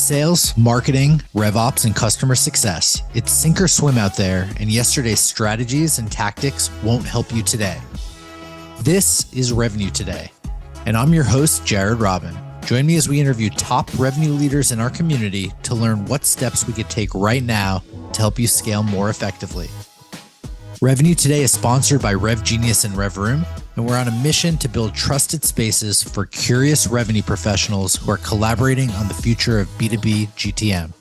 Sales, marketing, RevOps, and customer success. It's sink or swim out there, and yesterday's strategies and tactics won't help you today. This is Revenue Today, and I'm your host, Jared Robin. Join me as we interview top revenue leaders in our community to learn what steps we could take right now to help you scale more effectively. Revenue Today is sponsored by RevGenius and RevRoom, and we're on a mission to build trusted spaces for curious revenue professionals who are collaborating on the future of B2B GTM.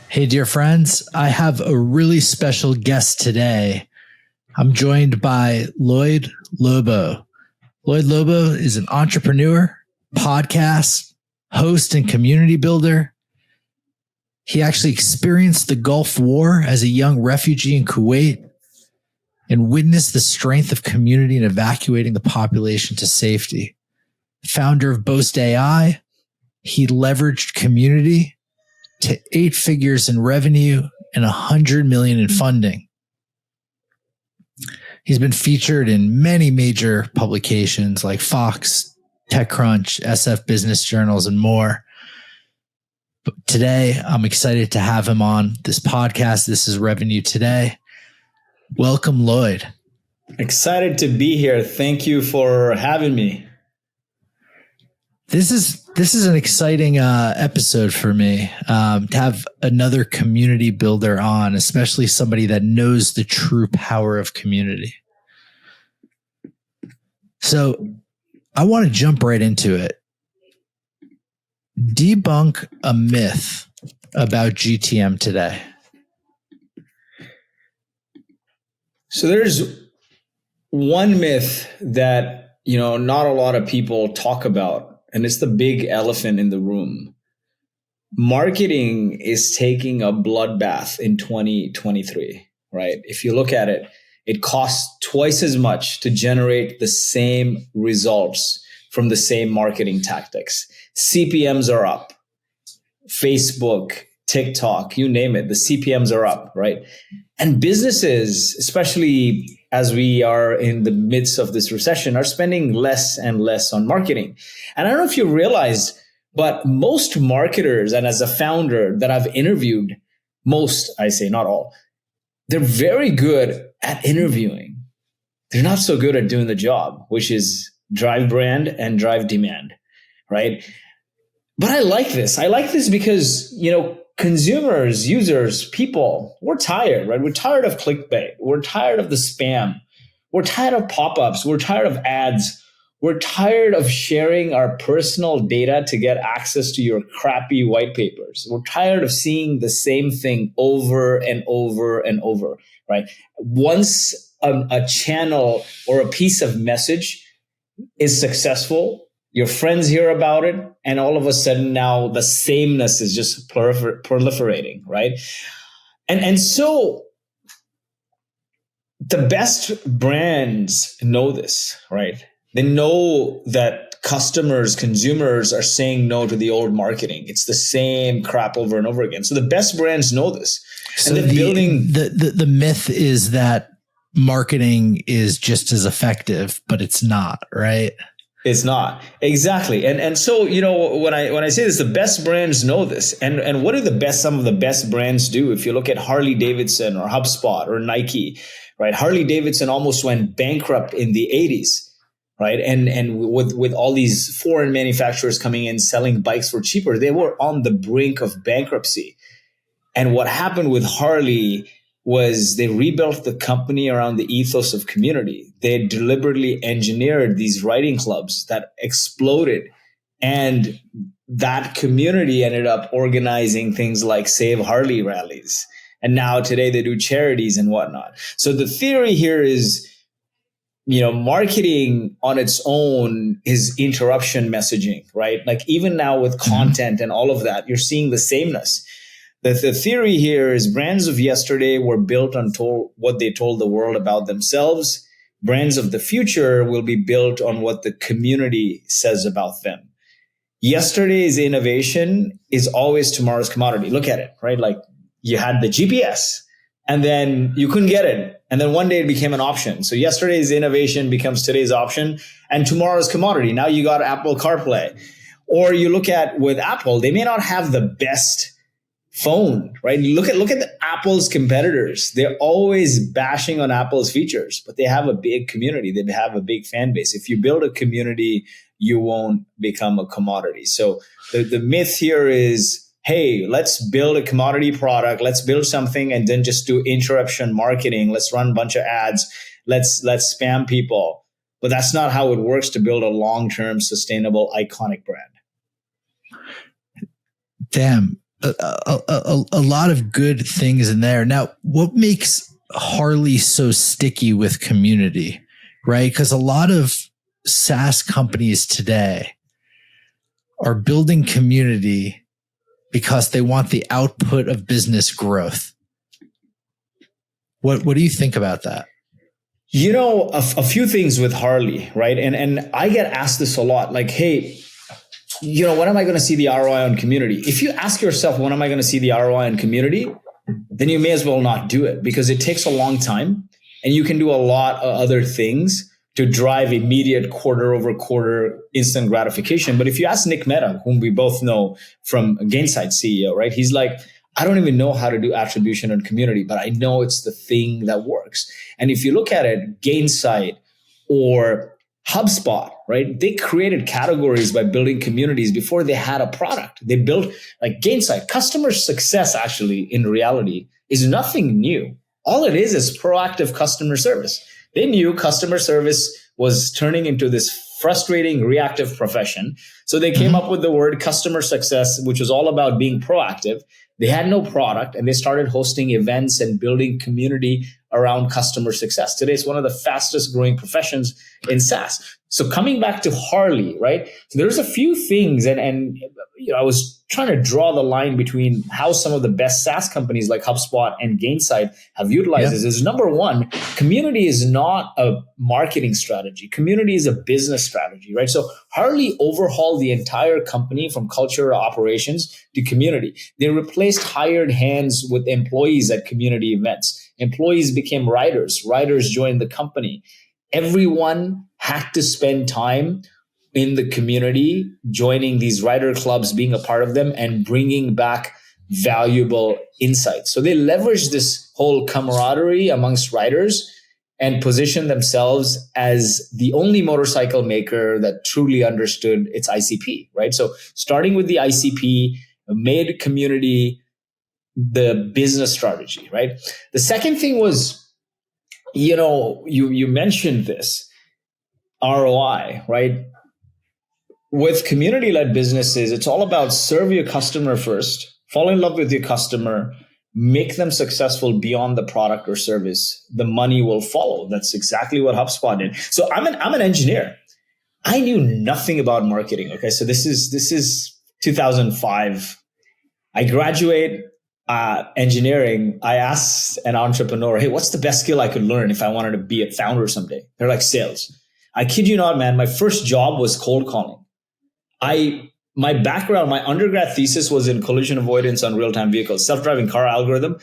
Hey, dear friends, I have a really special guest today. I'm joined by Lloyed Lobo. Lloyed Lobo is an entrepreneur, podcast, host, and community builder. He actually experienced the Gulf War as a young refugee in Kuwait and witnessed the strength of community in evacuating the population to safety. Founder of Boast.AI, he leveraged community to 8 figures in revenue and $100 million in funding. He's been featured in many major publications like Fox, TechCrunch, SF Business Journals, and more. But today, I'm excited to have him on this podcast. This is Revenue Today. Welcome, Lloyd. Excited to be here. Thank you for having me. This is an exciting episode for me to have another community builder on, especially somebody that knows the true power of community. So I want to jump right into it. Debunk a myth about GTM today. So there's one myth that, not a lot of people talk about, and it's the big elephant in the room. Marketing is taking a bloodbath in 2023, right? If you look at it, it costs twice as much to generate the same results from the same marketing tactics. CPMs are up. Facebook, TikTok, you name it, the CPMs are up, right? And businesses, especially as we are in the midst of this recession, are spending less and less on marketing. And I don't know if you realize, but most marketers, and as a founder that I've interviewed, most, I say not all, they're very good at interviewing. They're not so good at doing the job, which is drive brand and drive demand, right? But I like this. I like this because, consumers, users, people, we're tired, right? We're tired of clickbait. We're tired of the spam. We're tired of pop-ups. We're tired of ads. We're tired of sharing our personal data to get access to your crappy white papers. We're tired of seeing the same thing over and over and over, right? Once a channel or a piece of message is successful, your friends hear about it, and all of a sudden now the sameness is just proliferating, right? And so the best brands know this, right? They know that customers, consumers are saying no to the old marketing. It's the same crap over and over again. So the best brands know this. So and they're building the myth is that marketing is just as effective, but it's not, right? It's not. Exactly. And so, when I say this, the best brands know this. And what do some of the best brands do? If you look at Harley Davidson or HubSpot or Nike, right? Harley Davidson almost went bankrupt in the 80s, right? And with all these foreign manufacturers coming in selling bikes for cheaper, they were on the brink of bankruptcy. And what happened with Harley was they rebuilt the company around the ethos of community. They deliberately engineered these riding clubs that exploded. And that community ended up organizing things like Save Harley rallies. And now today they do charities and whatnot. So the theory here is, marketing on its own is interruption messaging, right? Like even now with content and all of that, you're seeing the sameness. The theory here is brands of yesterday were built on what they told the world about themselves. Brands of the future will be built on what the community says about them. Yesterday's innovation is always tomorrow's commodity. Look at it, right? Like you had the GPS, and then you couldn't get it. And then one day it became an option. So yesterday's innovation becomes today's option and tomorrow's commodity. Now you got Apple CarPlay. Or you look at with Apple, they may not have the best phone, right? You look at the Apple's competitors. They're always bashing on Apple's features, but they have a big community. They have a big fan base. If you build a community, you won't become a commodity. So the myth here is, hey, let's build a commodity product. Let's build something and then just do interruption marketing. Let's run a bunch of ads. Let's spam people. But that's not how it works to build a long-term, sustainable, iconic brand. Damn, a lot of good things in there. Now, what makes Harley so sticky with community, right? Because a lot of SaaS companies today are building community because they want the output of business growth. What do you think about that? You know, a few things with Harley, right? And I get asked this a lot, like, hey, you know, when am I going to see the ROI on community? If you ask yourself, when am I going to see the ROI on community? Then you may as well not do it because it takes a long time and you can do a lot of other things to drive immediate quarter over quarter instant gratification. But if you ask Nick Mehta, whom we both know from Gainsight CEO, right? He's like, I don't even know how to do attribution on community, but I know it's the thing that works. And if you look at it, Gainsight or HubSpot, right? They created categories by building communities before they had a product. They built like Gainsight. Customer success actually in reality is nothing new. All it is proactive customer service. They knew customer service was turning into this frustrating reactive profession. So they came up with the word customer success, which was all about being proactive. They had no product and they started hosting events and building community around customer success. Today, it's one of the fastest growing professions in SaaS. So coming back to Harley, right? So there's a few things and you know, I was trying to draw the line between how some of the best SaaS companies like HubSpot and Gainsight have utilized this. Is number one, community is not a marketing strategy. Community is a business strategy, right? So Harley overhauled the entire company from culture to operations to community. They replaced hired hands with employees at community events. Employees became writers. Writers joined the company. Everyone had to spend time in the community, joining these writer clubs, being a part of them, and bringing back valuable insights. So they leveraged this whole camaraderie amongst writers and positioned themselves as the only motorcycle maker that truly understood its ICP, right? So starting with the ICP, made community the business strategy, right? The second thing was, you know, you mentioned this ROI, right? With community-led businesses, it's all about serve your customer first, fall in love with your customer, make them successful beyond the product or service. The money will follow. That's exactly what HubSpot did. So I'm an engineer. I knew nothing about marketing. Okay, so this is 2005. I graduate engineering. I asked an entrepreneur, hey, what's the best skill I could learn if I wanted to be a founder someday? They're like, sales. I kid you not, man. My first job was cold calling. My background, my undergrad thesis was in collision avoidance on real-time vehicles, self-driving car algorithm.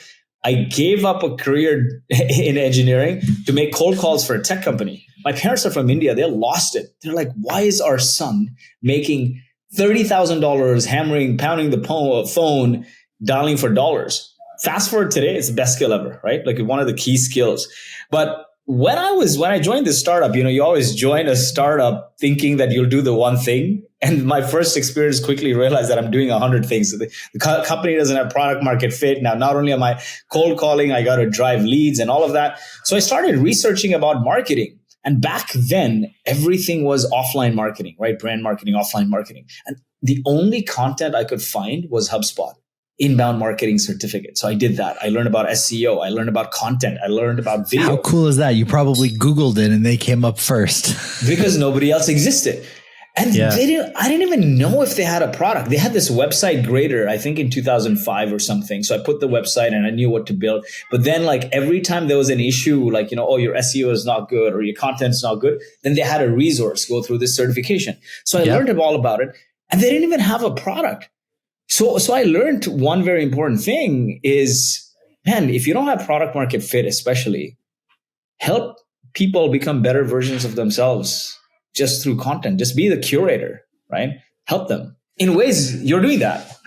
I gave up a career in engineering to make cold calls for a tech company. My parents are from India. They lost it. They're like, why is our son making $30,000 pounding the phone, dialing for dollars? Fast forward today, it's the best skill ever, right? Like one of the key skills. But when I joined this startup, you know, you always join a startup thinking that you'll do the one thing. And my first experience quickly realized that I'm doing 100 things. The company doesn't have product market fit. Now, not only am I cold calling, I got to drive leads and all of that. So I started researching about marketing. And back then, everything was offline marketing, right? Brand marketing, offline marketing. And the only content I could find was HubSpot. Inbound marketing certificate. So I did that. I learned about SEO. I learned about content. I learned about video. How cool is that? You probably Googled it and they came up first. Because nobody else existed. And I didn't even know if they had a product. They had this website grader, I think in 2005 or something. So I put the website and I knew what to build. But then like every time there was an issue, like, you know, oh, your SEO is not good or your content's not good, then they had a resource go through this certification. So I learned all about it and they didn't even have a product. So I learned one very important thing is man, if you don't have product market fit, especially, help people become better versions of themselves just through content. Just be the curator, right? Help them in ways you're doing that.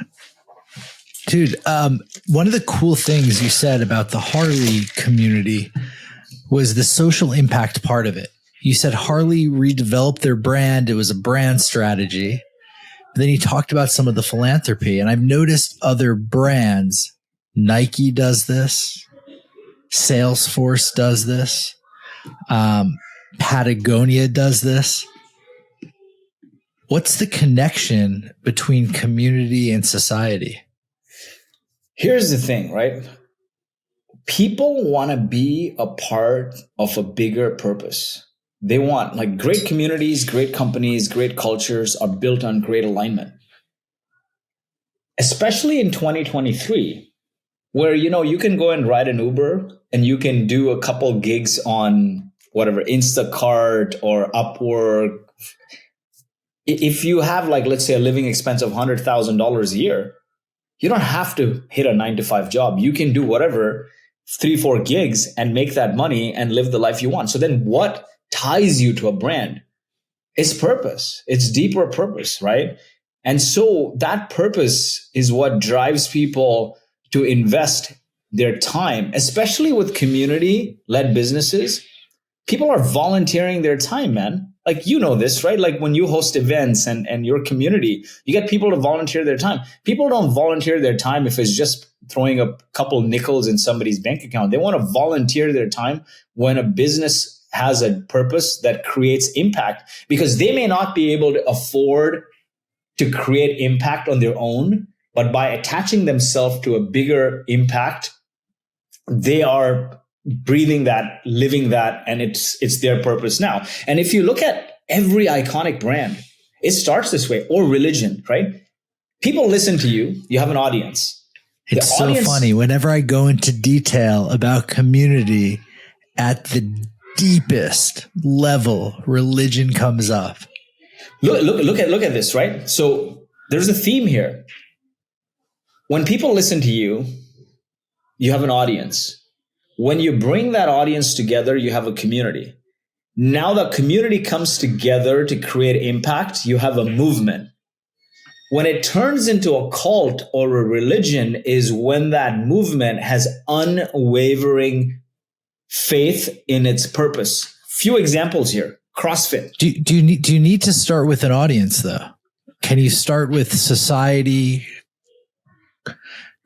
Dude, one of the cool things you said about the Harley community was the social impact part of it. You said Harley redeveloped their brand. It was a brand strategy. Then you talked about some of the philanthropy, and I've noticed other brands. Nike does this. Salesforce does this. Patagonia does this. What's the connection between community and society? Here's the thing, right? People want to be a part of a bigger purpose. They want, like, great communities, great companies, great cultures are built on great alignment. Especially in 2023, where, you can go and ride an Uber and you can do a couple gigs on whatever, Instacart or Upwork. If you have, like, let's say a living expense of $100,000 a year, you don't have to hit a 9-to-5 job. You can do whatever, 3-4 gigs and make that money and live the life you want. So then what ties you to a brand? It's purpose. It's deeper purpose, right? And so that purpose is what drives people to invest their time, especially with community-led businesses. People are volunteering their time, man. Like, this, right? Like when you host events and your community, you get people to volunteer their time. People don't volunteer their time if it's just throwing a couple nickels in somebody's bank account. They want to volunteer their time when a business has a purpose that creates impact, because they may not be able to afford to create impact on their own, but by attaching themselves to a bigger impact, they are breathing that, living that, and it's their purpose now. And if you look at every iconic brand, it starts this way. Or religion, right? People listen to you. You have an audience. It's so funny. Whenever I go into detail about community at the deepest level, religion comes up. Look at this, right? So there's a theme here. When people listen to you, you have an audience. When you bring that audience together, you have a community. Now the community comes together to create impact. You have a movement. When it turns into a cult or a religion is when that movement has unwavering faith in its purpose. Few examples here. CrossFit. Do you need to start with an audience though? Can you start with society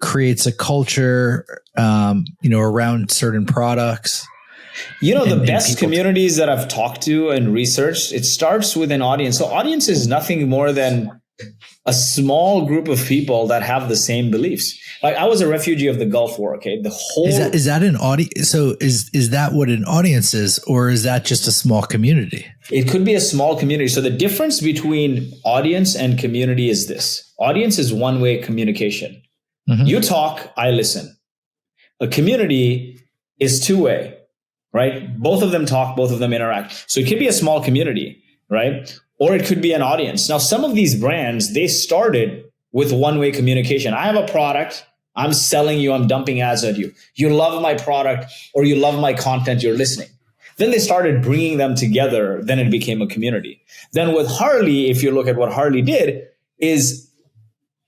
creates a culture, around certain products? The best communities that I've talked to and researched, it starts with an audience. So audience is nothing more than a small group of people that have the same beliefs. Like, I was a refugee of the Gulf War. Okay. The whole is that an audience? So is that what an audience is, or is that just a small community? It could be a small community. So the difference between audience and community is this: audience is one-way communication. Mm-hmm. You talk, I listen. A community is two-way, right? Both of them talk, both of them interact. So it could be a small community, right? Or it could be an audience. Now, some of these brands, they started with one-way communication. I have a product. I'm selling you. I'm dumping ads at you. You love my product or you love my content. You're listening. Then they started bringing them together. Then it became a community. Then with Harley, if you look at what Harley did, is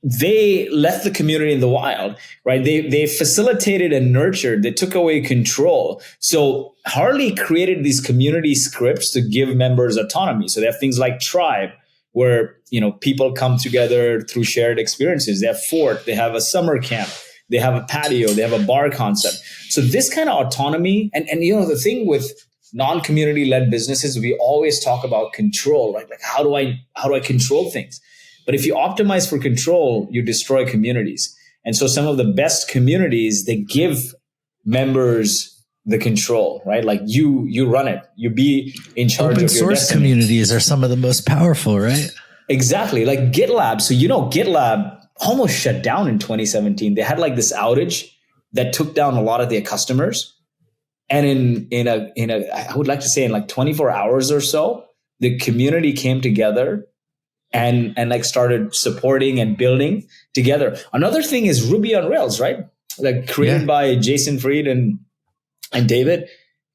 they left the community in the wild, right? They facilitated and nurtured. They took away control. So Harley created these community scripts to give members autonomy. So they have things like Tribe, where people come together through shared experiences. They have Fort. They have a summer camp. They have a patio. They have a bar concept. So this kind of autonomy, and the thing with non-community led businesses, we always talk about control, right? Like how do I control things? But if you optimize for control, you destroy communities. And so some of the best communities, they give members the control, right? Like you run it, you be in charge of your destiny. Open source communities are some of the most powerful, right? Exactly. Like GitLab. So, GitLab almost shut down in 2017. They had like this outage that took down a lot of their customers. And in I would like to say in like 24 hours or so, the community came together and like started supporting and building together. Another thing is Ruby on Rails, right? like created by Jason Fried and David.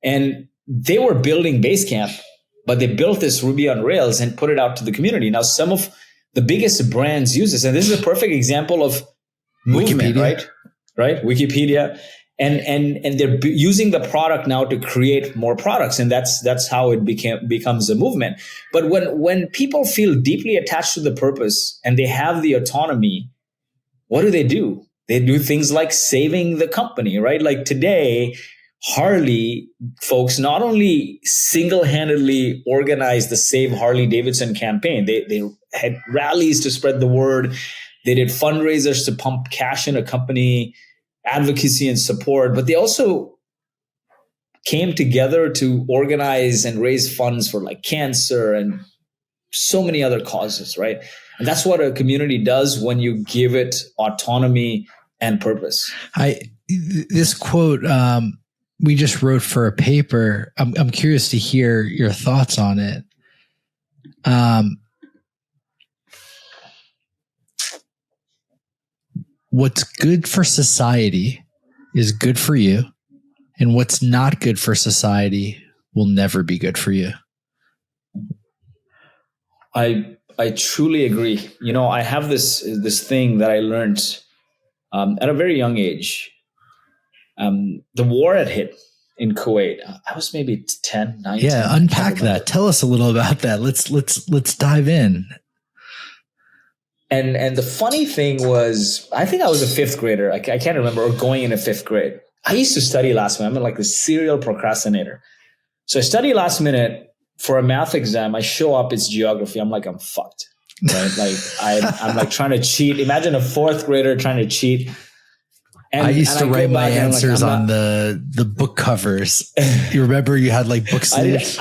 And they were building Basecamp, but they built this Ruby on Rails and put it out to the community. Now, some of the biggest brands use this, and this is a perfect example of movement, Wikipedia. right? Wikipedia. And they're using the product now to create more products, and that's how it becomes a movement. But when people feel deeply attached to the purpose and they have the autonomy, what do? They do things like saving the company, right? Like today, Harley folks not only single-handedly organized the Save Harley Davidson campaign, they had rallies to spread the word. They did fundraisers to pump cash in a company, advocacy and support, but they also came together to organize and raise funds for like cancer and so many other causes, right? And that's what a community does when you give it autonomy and purpose. This quote we just wrote for a paper. I'm curious to hear your thoughts on it. What's good for society is good for you, and what's not good for society will never be good for you. I truly agree. You know, I have this thing that I learned at a very young age. The war had hit in Kuwait. I was maybe 10, 9. Yeah, unpack that. Tell us a little about that. Let's dive in. And the funny thing was, I think I was a fifth grader. I can't remember, or going into fifth grade. I used to study last minute. I'm like a serial procrastinator. So I study last minute for a math exam. I show up, it's geography. I'm like, I'm fucked. Right? Like I'm like trying to cheat. Imagine a fourth grader trying to cheat. I used to write my answers on the book covers. You remember you had like book sleeves?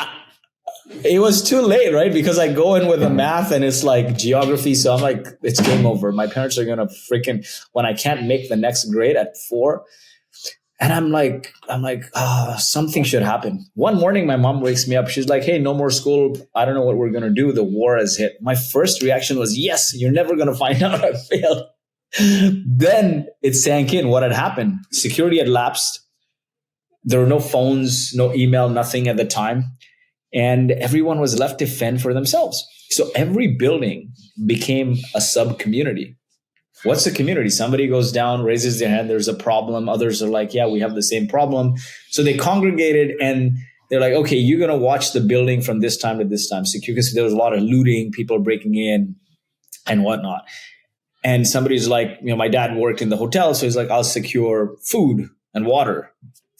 It was too late, right? Because I go in with the math and it's like geography. So I'm like, it's game over. My parents are going to freaking, when I can't make the next grade at 4. And I'm like, something should happen. One morning, my mom wakes me up. She's like, hey, no more school. I don't know what we're going to do. The war has hit. My first reaction was, yes, you're never going to find out I failed. Then it sank in what had happened. Security had lapsed. There were no phones, no email, nothing at the time. And everyone was left to fend for themselves. So every building became a sub-community. What's a community? Somebody goes down, raises their hand, there's a problem. Others are like, yeah, we have the same problem. So they congregated and they're like, okay, you're going to watch the building from this time to this time. Secure, because there was a lot of looting, people breaking in and whatnot. And somebody's like, you know, my dad worked in the hotel. So he's like, I'll secure food and water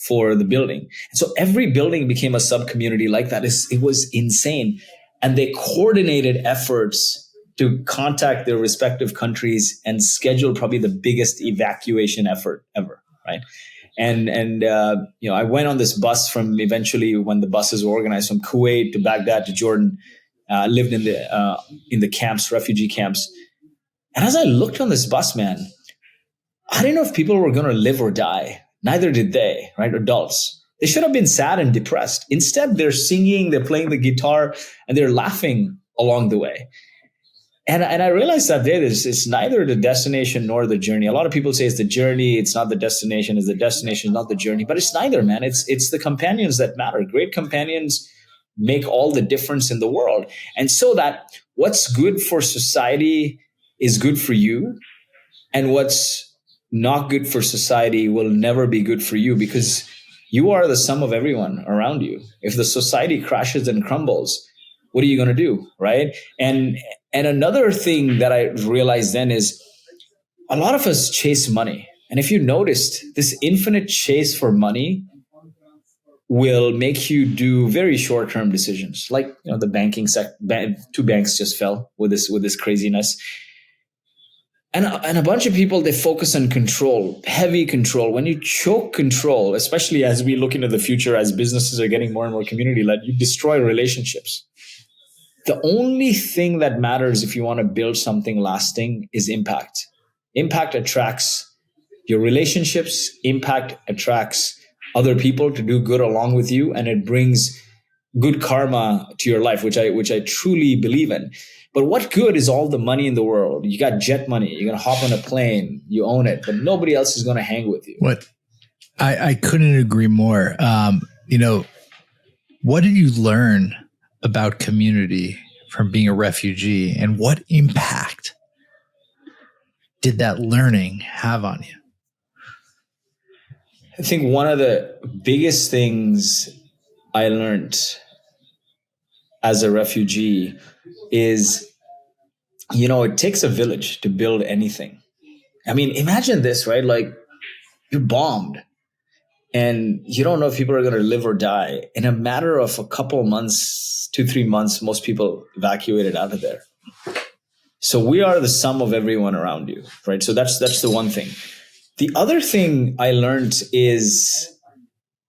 for the building. And so every building became a sub-community like that. It was insane. And they coordinated efforts to contact their respective countries and schedule probably the biggest evacuation effort ever, right? And you know, I went on this bus from eventually when the buses were organized from Kuwait to Baghdad to Jordan, lived in the camps, refugee camps. And as I looked on this bus, man, I didn't know if people were going to live or die. Neither did they, right? Adults. They should have been sad and depressed. Instead, they're singing, they're playing the guitar, and they're laughing along the way. And I realized that it's neither the destination nor the journey. A lot of people say it's the journey, it's not the destination, it's the destination, not the journey. But it's neither, man. It's the companions that matter. Great companions make all the difference in the world. And so that what's good for society is good for you, and what's not good for society will never be good for you, because you are the sum of everyone around you. If the society crashes and crumbles, what are you going to do, right? And another thing that I realized then is a lot of us chase money. And if you noticed, this infinite chase for money will make you do very short-term decisions. Like, you know, the banking sector, 2 banks just fell with this craziness. And a bunch of people, they focus on control, heavy control. When you choke control, especially as we look into the future, as businesses are getting more and more community-led, you destroy relationships. The only thing that matters if you want to build something lasting is impact. Impact attracts your relationships. Impact attracts other people to do good along with you, and it brings good karma to your life, which I truly believe in. But what good is all the money in the world? You got jet money. You're going to hop on a plane. You own it. But nobody else is going to hang with you. What I couldn't agree more. What did you learn about community from being a refugee, and what impact did that learning have on you? I think one of the biggest things I learned as a refugee is, it takes a village to build anything. I mean, imagine this, right? Like, you're bombed and you don't know if people are going to live or die. In a matter of a couple of months, 2-3 months, most people evacuated out of there. So we are the sum of everyone around you, right? So that's the one thing. The other thing I learned is,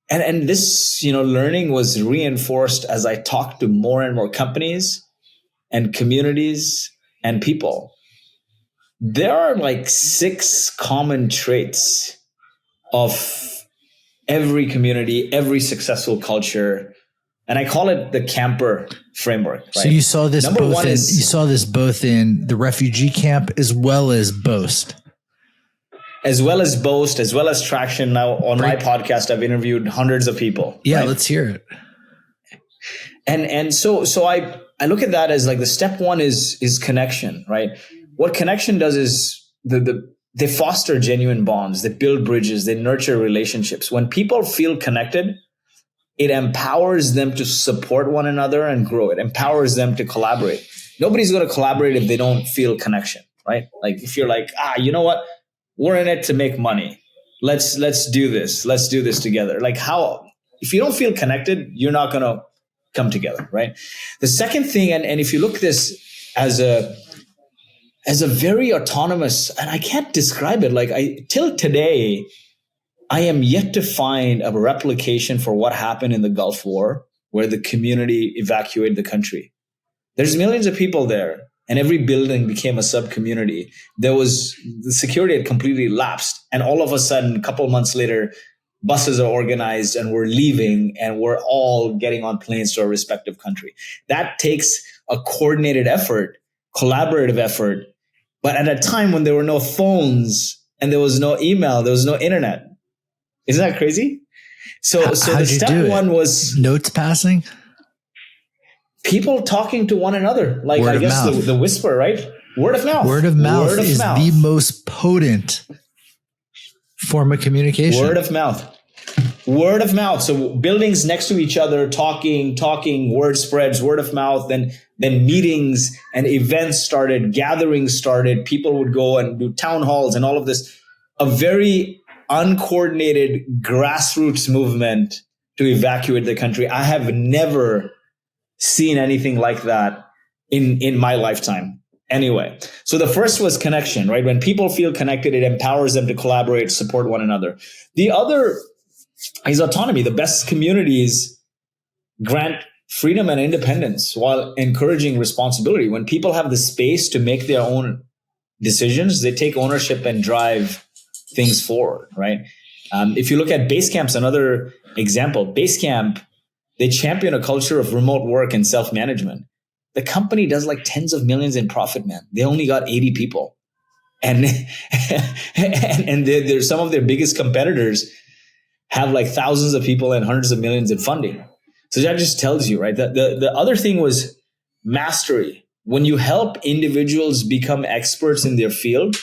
and this, learning was reinforced as I talked to more and more companies and communities and people. There are like 6 common traits of every community, every successful culture. And I call it the camper framework. Right? So you saw this both in the refugee camp as well as Boast. As well as Boast, as well as Traction. Now on my podcast, I've interviewed hundreds of people. Yeah, right? Let's hear it. And so I look at that as like the step one is connection, right? What connection does is they foster genuine bonds, they build bridges, they nurture relationships. When people feel connected, it empowers them to support one another and grow. It empowers them to collaborate. Nobody's going to collaborate if they don't feel connection, right? Like if you're like, you know what? We're in it to make money. Let's do this. Let's do this together. Like if you don't feel connected, you're not going to come together, right? The second thing, and if you look at this as a very autonomous, and I can't describe it, like till today, I am yet to find a replication for what happened in the Gulf War, where the community evacuated the country. There's millions of people there, and every building became a sub-community. The security had completely lapsed, and all of a sudden, a couple of months later, buses are organized and we're leaving and we're all getting on planes to our respective country. That takes a coordinated effort, collaborative effort, but at a time when there were no phones and there was no email, there was no internet. Isn't that crazy? So the step one was notes passing, people talking to one another. Like word I guess the whisper, right? Word of mouth. Word of mouth is the most potent form of communication. Word of mouth. Word of mouth. So buildings next to each other, talking, word spreads, word of mouth. Then meetings and events started, gatherings started. People would go and do town halls and all of this. A very uncoordinated grassroots movement to evacuate the country. I have never seen anything like that in my lifetime. Anyway, so the first was connection, right? When people feel connected, it empowers them to collaborate, support one another. The other is autonomy. The best communities grant freedom and independence while encouraging responsibility. When people have the space to make their own decisions, they take ownership and drive things forward, right? If you look at Basecamp's another example. Basecamp, they champion a culture of remote work and self-management. The company does like tens of millions in profit, man. They only got 80 people. And they're some of their biggest competitors have like thousands of people and hundreds of millions in funding. So that just tells you, right? The other thing was mastery. When you help individuals become experts in their field,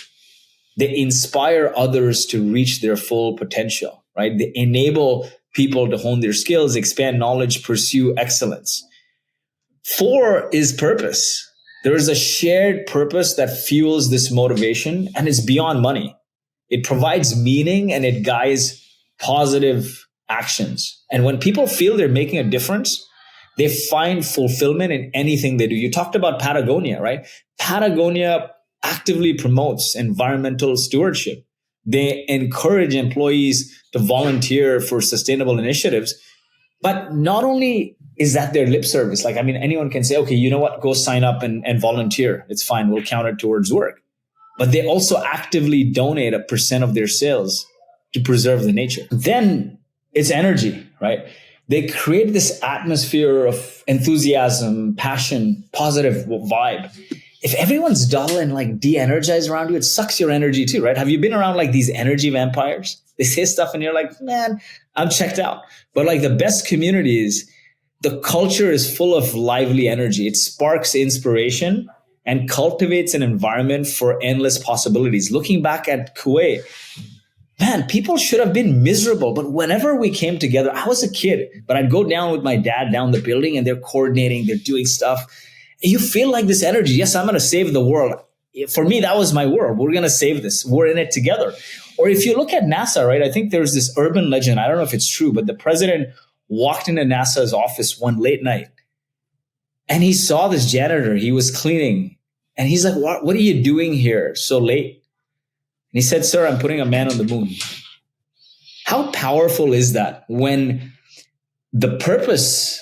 they inspire others to reach their full potential, right? They enable people to hone their skills, expand knowledge, pursue excellence. 4 is purpose. There is a shared purpose that fuels this motivation, and it's beyond money. It provides meaning and it guides positive actions. And when people feel they're making a difference, they find fulfillment in anything they do. You talked about Patagonia, right? Patagonia actively promotes environmental stewardship. They encourage employees to volunteer for sustainable initiatives. But not only is that their lip service, like, I mean, anyone can say, okay, you know what, go sign up and volunteer. It's fine. We'll count it towards work. But they also actively donate 1% of their sales to preserve the nature. Then it's energy, right? They create this atmosphere of enthusiasm, passion, positive vibe. If everyone's dull and like de-energized around you, it sucks your energy too, right? Have you been around like these energy vampires? They say stuff and you're like, man, I'm checked out. But like the best communities, the culture is full of lively energy. It sparks inspiration and cultivates an environment for endless possibilities. Looking back at Kuwait, man, people should have been miserable. But whenever we came together, I was a kid, but I'd go down with my dad down the building and they're coordinating, they're doing stuff. And you feel like this energy. Yes, I'm going to save the world. For me, that was my world. We're going to save this. We're in it together. Or if you look at NASA, right, I think there's this urban legend. I don't know if it's true, but the president walked into NASA's office one late night and he saw this janitor. He was cleaning and he's like, what are you doing here so late? And he said, sir, I'm putting a man on the moon. How powerful is that when the purpose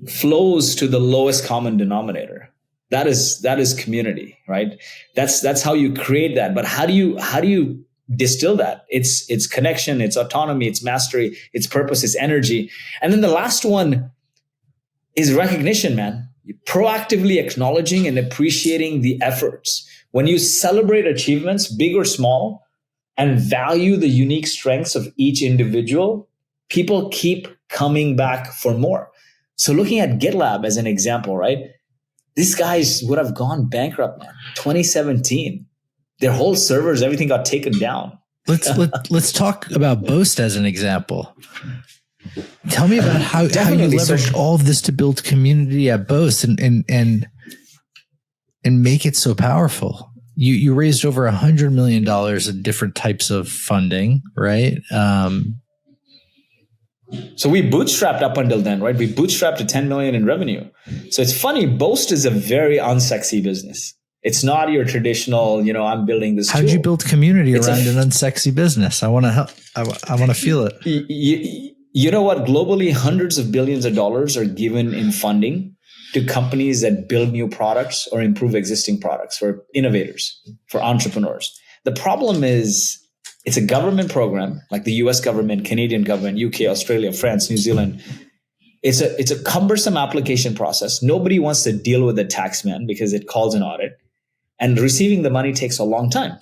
flows to the lowest common denominator? That is community, right? That's how you create that. But how do you distill that? It's connection, it's autonomy, it's mastery, it's purpose, it's energy. And then the last one is recognition, man. Proactively acknowledging and appreciating the efforts. When you celebrate achievements, big or small, and value the unique strengths of each individual, people keep coming back for more. So looking at GitLab as an example, right? These guys would have gone bankrupt, man. 2017. Their whole servers, everything got taken down. Let's talk about Boast as an example. Tell me about how you leveraged all of this to build community at Boast and make it so powerful. You raised over $100 million in different types of funding, right? So we bootstrapped up until then, right? We bootstrapped to 10 million in revenue. So it's funny, Boast is a very unsexy business. It's not your traditional, I'm building this. How'd you build community around an unsexy business? I want to help. I want to feel it. You know what? Globally, hundreds of billions of dollars are given in funding to companies that build new products or improve existing products, for innovators, for entrepreneurs. The problem is it's a government program like the US government, Canadian government, UK, Australia, France, New Zealand. It's a cumbersome application process. Nobody wants to deal with the tax man because it calls an audit. And receiving the money takes a long time.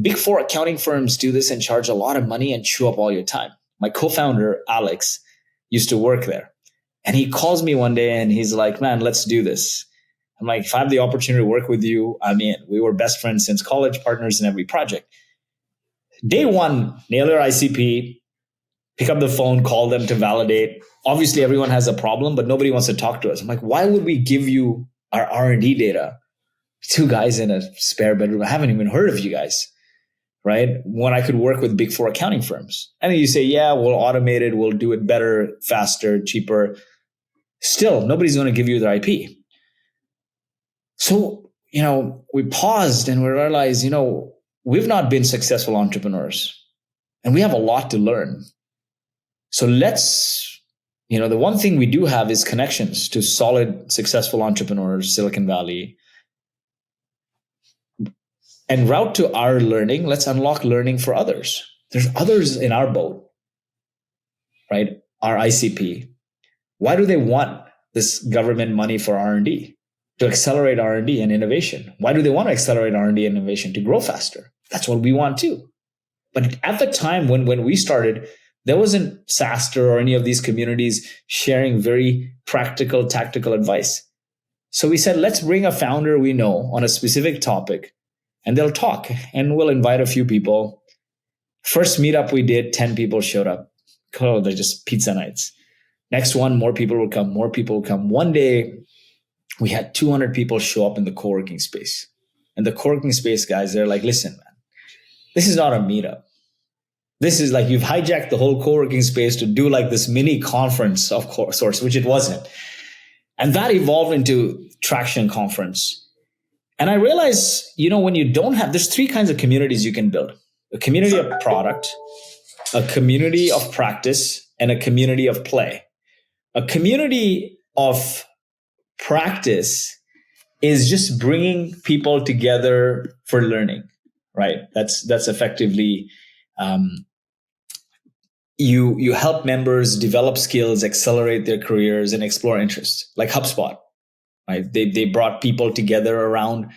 Big Four accounting firms do this and charge a lot of money and chew up all your time. My co-founder, Alex, used to work there. And he calls me one day and he's like, man, let's do this. I'm like, if I have the opportunity to work with you, I'm in. We were best friends since college, partners in every project. Day one, nail your ICP, pick up the phone, call them to validate. Obviously, everyone has a problem, but nobody wants to talk to us. I'm like, why would we give you our R&D data? Two guys in a spare bedroom. I haven't even heard of you guys, right? When I could work with Big Four accounting firms. And then you say, yeah, we'll automate it. We'll do it better, faster, cheaper. Still, nobody's going to give you their IP. So, we paused and we realized, we've not been successful entrepreneurs and we have a lot to learn. So let's, the one thing we do have is connections to solid, successful entrepreneurs, Silicon Valley. En route to our learning, let's unlock learning for others. There's others in our boat, right? Our ICP. Why do they want this government money for R&D? To accelerate R&D and innovation. Why do they want to accelerate R&D and innovation? To grow faster. That's what we want too. But at the time when we started, there wasn't SaaStr or any of these communities sharing very practical, tactical advice. So we said, let's bring a founder we know on a specific topic and they'll talk and we'll invite a few people. First meetup we did, 10 people showed up. Oh, they're just pizza nights. Next one, more people will come, more people will come. One day, we had 200 people show up in the co-working space. And the co-working space guys, they're like, listen, man, this is not a meetup. This is like you've hijacked the whole co-working space to do like this mini conference of sorts, which it wasn't. And that evolved into Traction Conference. And I realized, when you don't have, there's three kinds of communities you can build. A community of product, a community of practice, and a community of play. A community of practice is just bringing people together for learning, right? That's effectively you help members develop skills, accelerate their careers, and explore interests, like HubSpot, right? They brought people together around,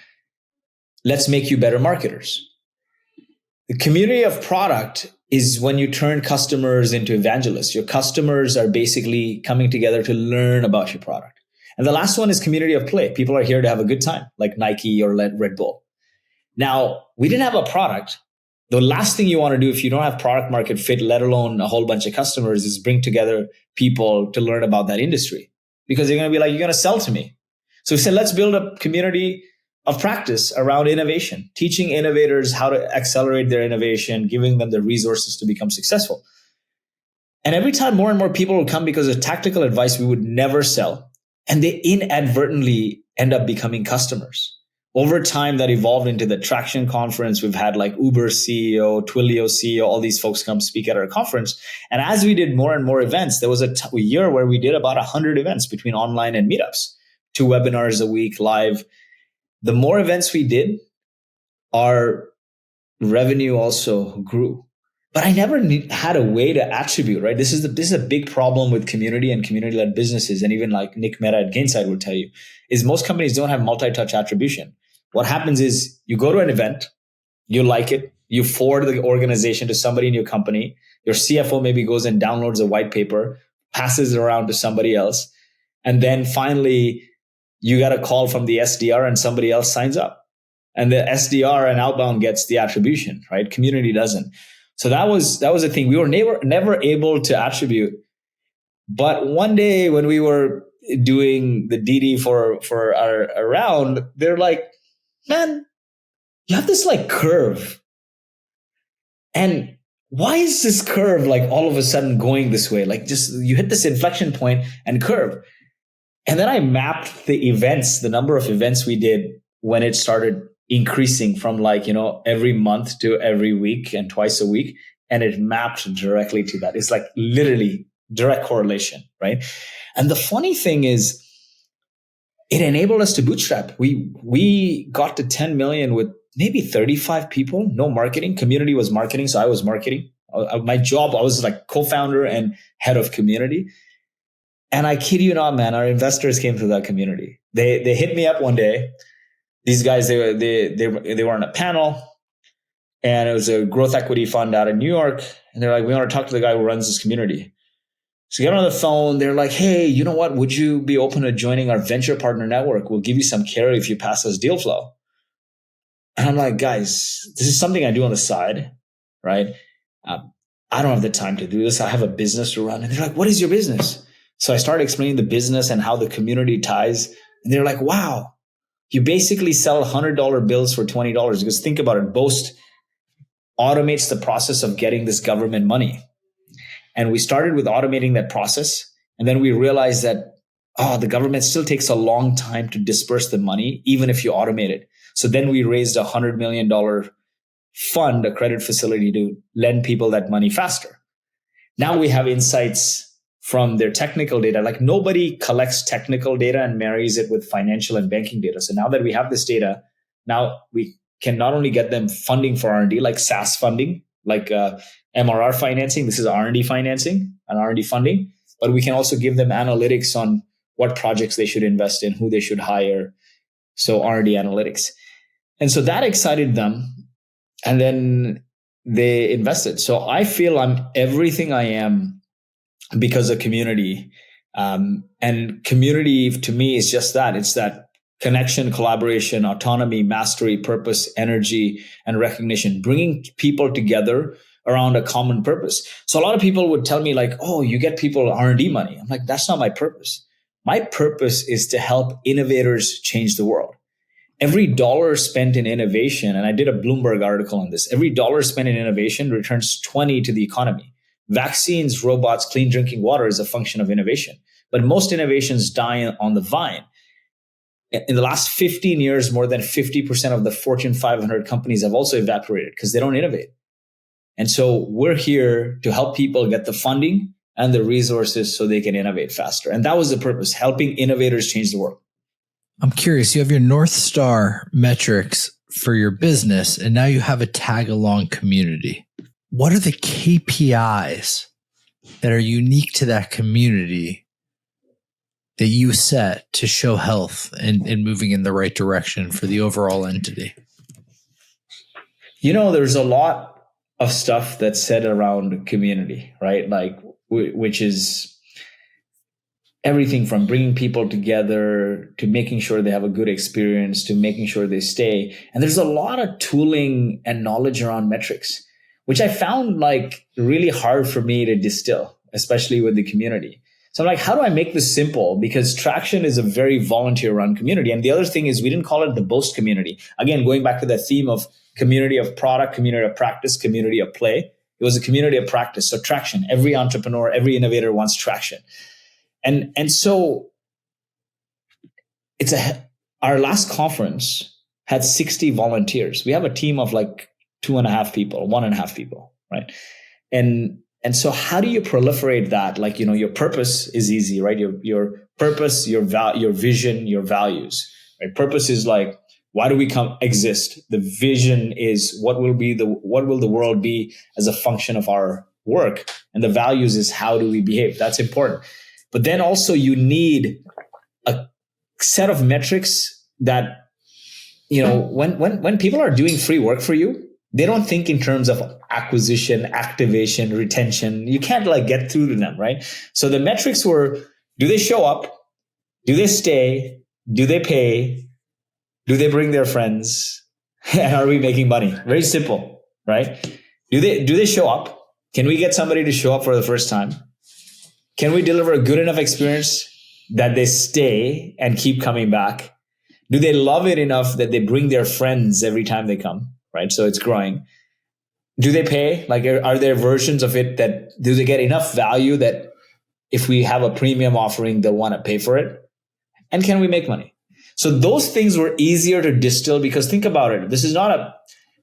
let's make you better marketers. The community of product is when you turn customers into evangelists. Your customers are basically coming together to learn about your product. And the last one is community of play. People are here to have a good time, like Nike or Red Bull. Now, we didn't have a product. The last thing you want to do if you don't have product market fit, let alone a whole bunch of customers, is bring together people to learn about that industry, because they're going to be like, you're going to sell to me. So we said, let's build a community of practice around innovation, teaching innovators how to accelerate their innovation, giving them the resources to become successful. And every time more and more people would come because of tactical advice we would never sell, and they inadvertently end up becoming customers. Over time, that evolved into the Traction Conference. We've had like Uber CEO, Twilio CEO, all these folks come speak at our conference. And as we did more and more events, there was a year where we did about 100 events between online and meetups, 2 webinars a week live. The more events we did, our revenue also grew. But I never had a way to attribute, right? This is a big problem with community and community-led businesses. And even like Nick Mehta at Gainsight would tell you, is most companies don't have multi-touch attribution. What happens is you go to an event, you like it, you forward the organization to somebody in your company. Your CFO maybe goes and downloads a white paper, passes it around to somebody else. And then finally, you got a call from the SDR and somebody else signs up. And the SDR and outbound gets the attribution, right? Community doesn't. So that was a thing we were never able to attribute. But one day when we were doing the DD for our round, they're like, man, you have this like curve. And why is this curve like all of a sudden going this way? Like just you hit this inflection point and curve. And then I mapped the events, the number of events we did when it started increasing from like, every month to every week and twice a week. And it mapped directly to that. It's like literally direct correlation, right? And the funny thing is it enabled us to bootstrap. We got to 10 million with maybe 35 people, no marketing. Community was marketing. So I was marketing. My job, I was like co-founder and head of community. And I kid you not, man, our investors came through that community. They hit me up one day. These guys, they were on a panel, and it was a growth equity fund out in New York. And they're like, we want to talk to the guy who runs this community. So get on the phone. They're like, hey, you know what? Would you be open to joining our venture partner network? We'll give you some carry if you pass us deal flow. And I'm like, guys, this is something I do on the side, right? I don't have the time to do this. I have a business to run. And they're like, what is your business? So I started explaining the business and how the community ties. And they're like, wow, you basically sell $100 bills for $20. Because think about it, Boast automates the process of getting this government money. And we started with automating that process. And then we realized that, the government still takes a long time to disperse the money, even if you automate it. So then we raised a $100 million fund, a credit facility to lend people that money faster. Now we have insights from their technical data. Like nobody collects technical data and marries it with financial and banking data. So now that we have this data, now we can not only get them funding for R&D, like SaaS funding, like MRR financing. This is R&D financing and R&D funding. But we can also give them analytics on what projects they should invest in, who they should hire. So R&D analytics. And so that excited them. And then they invested. So I feel I'm everything I am because of community. And community to me is just that. It's that connection, collaboration, autonomy, mastery, purpose, energy, and recognition, bringing people together around a common purpose. So a lot of people would tell me like, oh, you get people R&D money. I'm like, that's not my purpose. My purpose is to help innovators change the world. Every dollar spent in innovation, and I did a Bloomberg article on this, every dollar spent in innovation returns 20 to the economy. Vaccines, robots, clean drinking water is a function of innovation. But most innovations die on the vine. In the last 15 years, more than 50% of the Fortune 500 companies have also evaporated because they don't innovate. And so we're here to help people get the funding and the resources so they can innovate faster. And that was the purpose, helping innovators change the world. I'm curious, you have your North Star metrics for your business, and now you have a tag along community. What are the KPIs that are unique to that community that you set to show health and moving in the right direction for the overall entity? There's a lot of stuff that's said around community, right? Like, which is everything from bringing people together to making sure they have a good experience to making sure they stay. And there's a lot of tooling and knowledge around metrics, which I found like really hard for me to distill, especially with the community. So I'm like, how do I make this simple? Because Traction is a very volunteer run community. And the other thing is we didn't call it the Boast community. Again, going back to that theme of community of product, community of practice, community of play. It was a community of practice. So Traction, every entrepreneur, every innovator wants traction. And so our last conference had 60 volunteers. We have a team of like 1.5 people, right? And so how do you proliferate that? Like, your purpose is easy, right? Your purpose, your vision, your values, right? Purpose is like, why do we exist? The vision is what will the world be as a function of our work? And the values is how do we behave? That's important. But then also you need a set of metrics that, when people are doing free work for you, they don't think in terms of acquisition, activation, retention. You can't like get through to them, right? So the metrics were, do they show up? Do they stay? Do they pay? Do they bring their friends? And are we making money? Very simple, right? Do they show up? Can we get somebody to show up for the first time? Can we deliver a good enough experience that they stay and keep coming back? Do they love it enough that they bring their friends every time they come, right? So it's growing. Do they pay? Like, are there versions of it do they get enough value that if we have a premium offering, they'll want to pay for it? And can we make money? So those things were easier to distill because think about it. This is not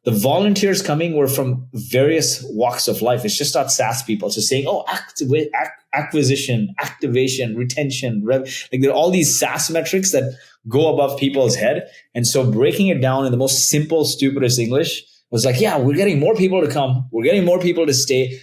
the volunteers coming were from various walks of life. It's just not SaaS people. So saying, acquisition, activation, retention, like there are all these SaaS metrics that go above people's head. And so breaking it down in the most simple, stupidest English was like, yeah, we're getting more people to come. We're getting more people to stay.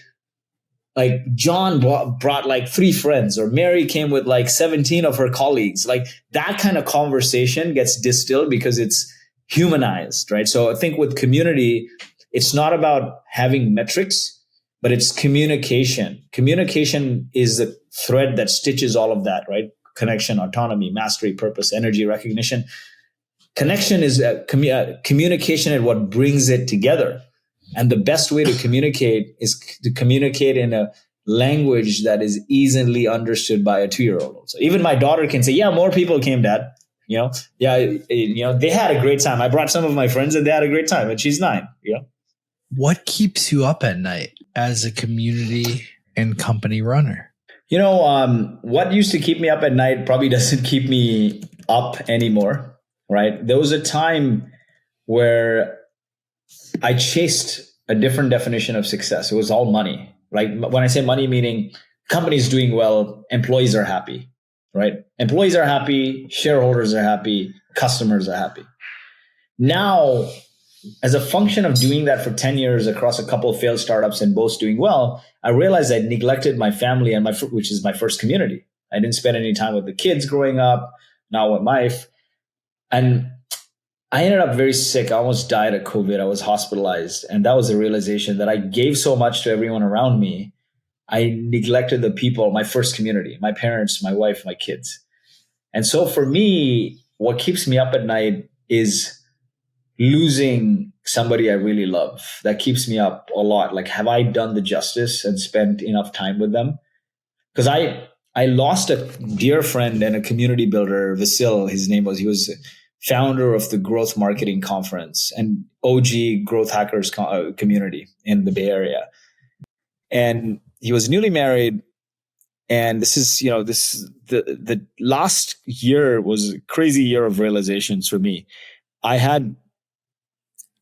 Like John brought like 3 friends, or Mary came with like 17 of her colleagues. Like that kind of conversation gets distilled because it's humanized, right? So I think with community, it's not about having metrics, but it's communication. Communication is the thread that stitches all of that, right? Connection, autonomy, mastery, purpose, energy, recognition. Connection is communication and what brings it together. And the best way to communicate is to communicate in a language that is easily understood by a 2-year-old. So even my daughter can say, yeah, more people came, Dad. They had a great time. I brought some of my friends and they had a great time, and she's 9. What keeps you up at night as a community and company runner? What used to keep me up at night probably doesn't keep me up anymore, right? There was a time where I chased a different definition of success. It was all money, right? When I say money, meaning company's doing well, employees are happy, right? Employees are happy, shareholders are happy, customers are happy. Now, as a function of doing that for 10 years across a couple of failed startups and both doing well, I realized I neglected my family and which is my first community. I didn't spend any time with the kids growing up, not with my wife. And I ended up very sick. I almost died of COVID. I was hospitalized. And that was the realization that I gave so much to everyone around me. I neglected the people, my first community, my parents, my wife, my kids. And so for me, what keeps me up at night is losing somebody I really love. That keeps me up a lot. Like, have I done the justice and spent enough time with them? Because I lost a dear friend and a community builder, Vasil, his name was. He was founder of the Growth Marketing Conference and OG Growth Hackers community in the Bay Area. And he was newly married. And this is the last year was a crazy year of realizations for me. I had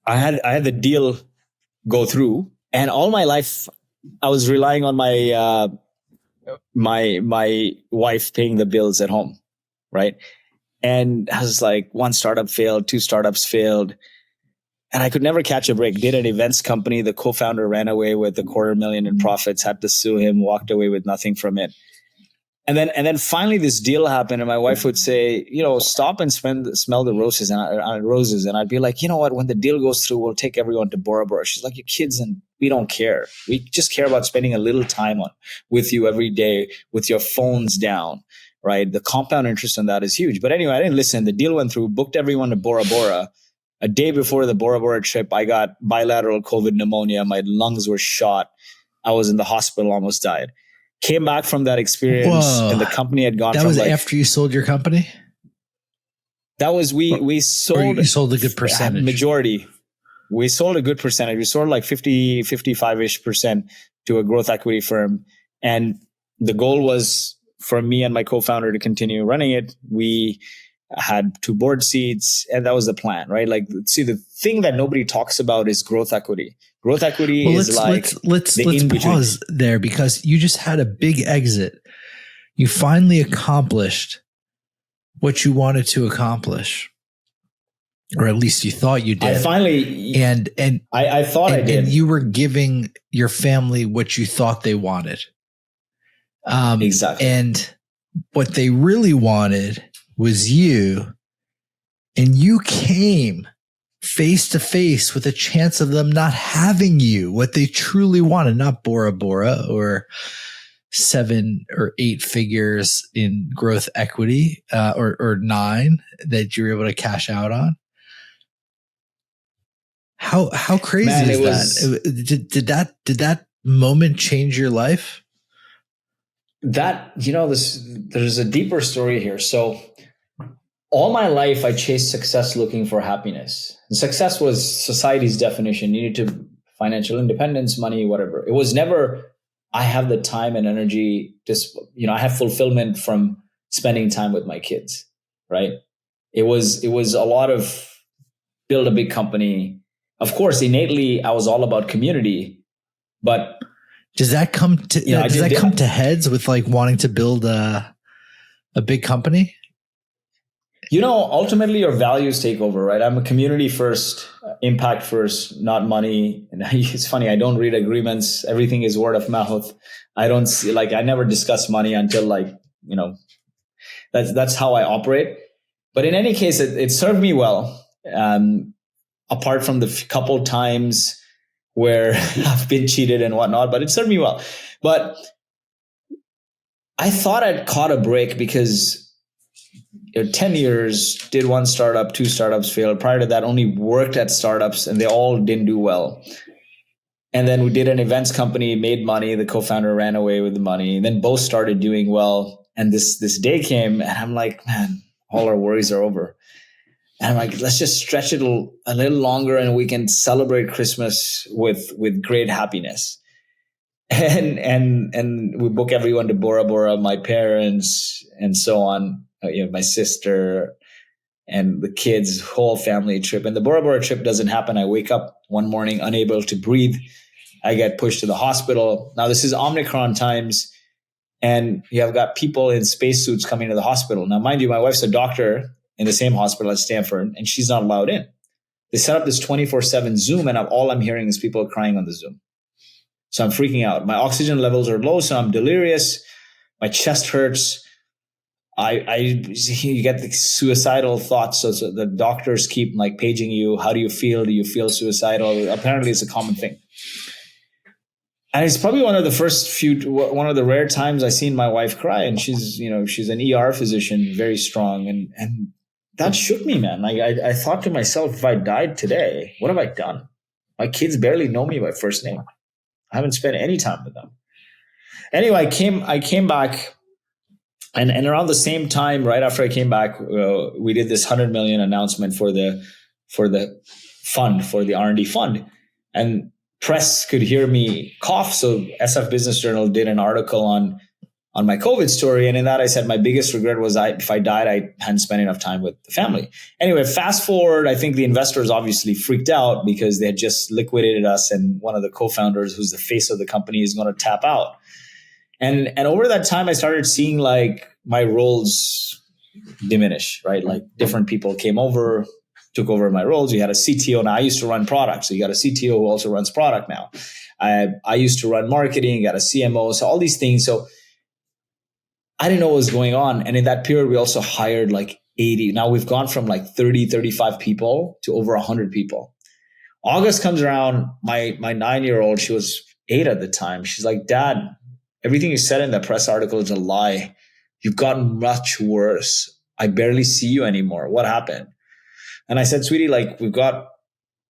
the deal go through, and all my life I was relying on my wife paying the bills at home, right? And I was like, 1 startup failed, 2 startups failed. And I could never catch a break. Did an events company. The co-founder ran away with $250,000 in profits, had to sue him, walked away with nothing from it. And then finally this deal happened, and my wife would say, stop and smell the roses. And I'd be like, you know what? When the deal goes through, we'll take everyone to Bora Bora. She's like, your kids, and we don't care. We just care about spending a little time with you every day with your phones down, right? The compound interest on that is huge. But anyway, I didn't listen. The deal went through, booked everyone to Bora Bora. A day before the Bora Bora trip, I got bilateral COVID pneumonia. My lungs were shot. I was in the hospital, almost died. Came back from that experience, and the company had gone. That from was after you sold your company? That was we sold. Or you sold a good percentage. Majority. We sold a good percentage. We sold like 50, 55-ish% to a growth equity firm, and the goal was for me and my co-founder to continue running it. We had 2 board seats, and that was the plan, right? Like, see, the thing that nobody talks about is growth equity. Growth equity is let's pause there, because you just had a big exit. You finally accomplished what you wanted to accomplish, or at least you thought you did. I finally, and I thought I did. And you were giving your family what you thought they wanted. Exactly. And what they really wanted was you, and you came face to face with a chance of them not having you, what they truly wanted, not Bora Bora or 7 or 8 figures in growth equity, or 9 that you were able to cash out on. How crazy is that? Did that moment change your life? That, there's a deeper story here. So all my life, I chased success looking for happiness. And success was society's definition. You need to financial independence, money, whatever. It was never, I have the time and energy to, I have fulfillment from spending time with my kids, right? It was a lot of build a big company. Of course, innately, I was all about community, but does that come to come to heads with like wanting to build a big company? Ultimately your values take over, right? I'm a community first, impact first, not money. And it's funny, I don't read agreements. Everything is word of mouth. I don't see, I never discuss money until that's how I operate. But in any case, it served me well. Apart from the couple times where I've been cheated and whatnot, but it served me well. But I thought I'd caught a break because 10 years, did 1 startup, 2 startups failed. Prior to that, only worked at startups, and they all didn't do well. And then we did an events company, made money. The co-founder ran away with the money. And then both started doing well. And this day came, and I'm like, man, all our worries are over. And I'm like, let's just stretch it a little longer, and we can celebrate Christmas with great happiness. And we book everyone to Bora Bora, my parents, and so on. My sister and the kids, whole family trip. And the Bora Bora trip doesn't happen. I wake up one morning unable to breathe. I get pushed to the hospital. Now this is Omicron times, and you have got people in spacesuits coming to the hospital. Now, mind you, my wife's a doctor in the same hospital at Stanford, and she's not allowed in. They set up this 24/7 Zoom, and all I'm hearing is people crying on the Zoom. So I'm freaking out. My oxygen levels are low, so I'm delirious. My chest hurts. You get the suicidal thoughts. So the doctors keep paging you. How do you feel? Do you feel suicidal? Apparently it's a common thing. And it's probably one of the rare times I've seen my wife cry, and she's an ER physician, very strong. And that shook me, man. I thought to myself, if I died today, what have I done? My kids barely know me by first name. I haven't spent any time with them. Anyway, I came back. And around the same time, right after I came back, we did this 100 million announcement for the fund, for the R&D fund, and press could hear me cough. So SF Business Journal did an article on my COVID story, and in that I said my biggest regret was if I died, I hadn't spent enough time with the family. Anyway, fast forward, I think the investors obviously freaked out because they had just liquidated us, and one of the co-founders, who's the face of the company, is going to tap out. And over that time, I started seeing my roles diminish, right? Different people came over, took over my roles. You had a CTO. Now I used to run product. So you got a CTO who also runs product now. I used to run marketing, got a CMO. So all these things. So I didn't know what was going on. And in that period, we also hired like 80. Now we've gone from like 30, 35 people to over 100 people. August comes around, my 9-year-old, she was 8 at the time. She's like, Dad, everything you said in that press article is a lie. You've gotten much worse. I barely see you anymore. What happened? And I said, sweetie, like we've got